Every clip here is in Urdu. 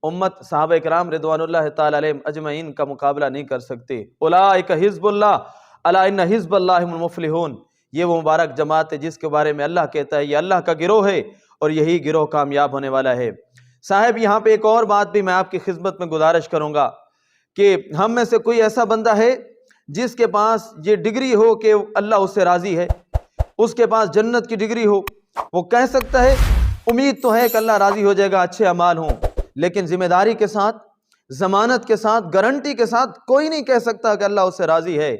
امت صحابہ کرام رضوانُল্لہ تعالی علیہم اجمعین کا مقابلہ نہیں کر سکتی۔ اولئک حزب اللہ الا ان حزب اللہ هم المفلحون، یہ وہ مبارک جماعت ہے جس کے بارے میں اللہ کہتا ہے یہ اللہ کا گروہ ہے اور یہی گروہ کامیاب ہونے والا ہے۔ صاحب یہاں پہ ایک اور بات بھی میں آپ کی خدمت میں گزارش کروں گا کہ ہم میں سے کوئی ایسا بندہ ہے جس کے پاس یہ ڈگری ہو کہ اللہ اس سے راضی ہے، اس کے پاس جنت کی ڈگری ہو، وہ کہہ سکتا ہے امید تو ہے کہ اللہ راضی ہو جائے گا، اچھے اعمال ہوں، لیکن ذمہ داری کے ساتھ، ضمانت کے ساتھ، گارنٹی کے ساتھ کوئی نہیں کہہ سکتا کہ اللہ اس سے راضی ہے۔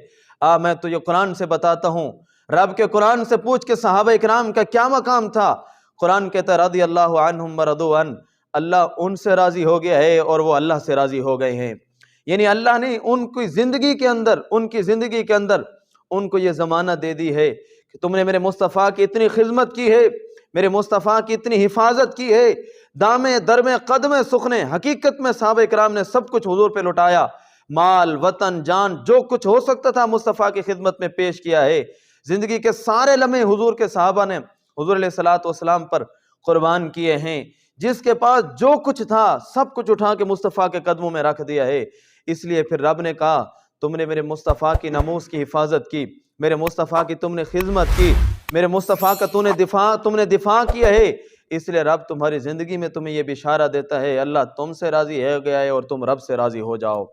میں تو یہ قرآن سے بتاتا ہوں، رب کے قرآن سے پوچھ کے صحابہ اکرام کا کیا مقام تھا۔ قرآن کہتا ہے رضی اللہ عنہم ورضوا عنہ، اللہ ان سے راضی ہو گیا ہے اور وہ اللہ سے راضی ہو گئے ہیں۔ یعنی اللہ نے ان کی زندگی کے اندر ان کو یہ ضمانت دے دی ہے کہ تم نے میرے مصطفیٰ کی اتنی خدمت کی ہے، میرے مصطفیٰ کی اتنی حفاظت کی ہے، دامے درمے قدمے سخنے، حقیقت میں صحابہ اکرام نے سب کچھ حضور پہ لٹایا، مال وطن جان جو کچھ ہو سکتا تھا مصطفیٰ کی خدمت میں پیش کیا ہے۔ زندگی کے سارے لمحے حضور کے صحابہ نے حضور علیہ الصلوۃ والسلام پر قربان کیے ہیں، جس کے پاس جو کچھ تھا سب کچھ اٹھا کے مصطفیٰ کے قدموں میں رکھ دیا ہے۔ اس لیے پھر رب نے کہا تم نے میرے مصطفیٰ کی ناموس کی حفاظت کی، میرے مصطفیٰ کی تم نے خدمت کی، میرے مصطفیٰ کا تم نے دفاع کیا ہے، اس لیے رب تمہاری زندگی میں تمہیں یہ بشارہ دیتا ہے اللہ تم سے راضی ہو گیا ہے اور تم رب سے راضی ہو جاؤ۔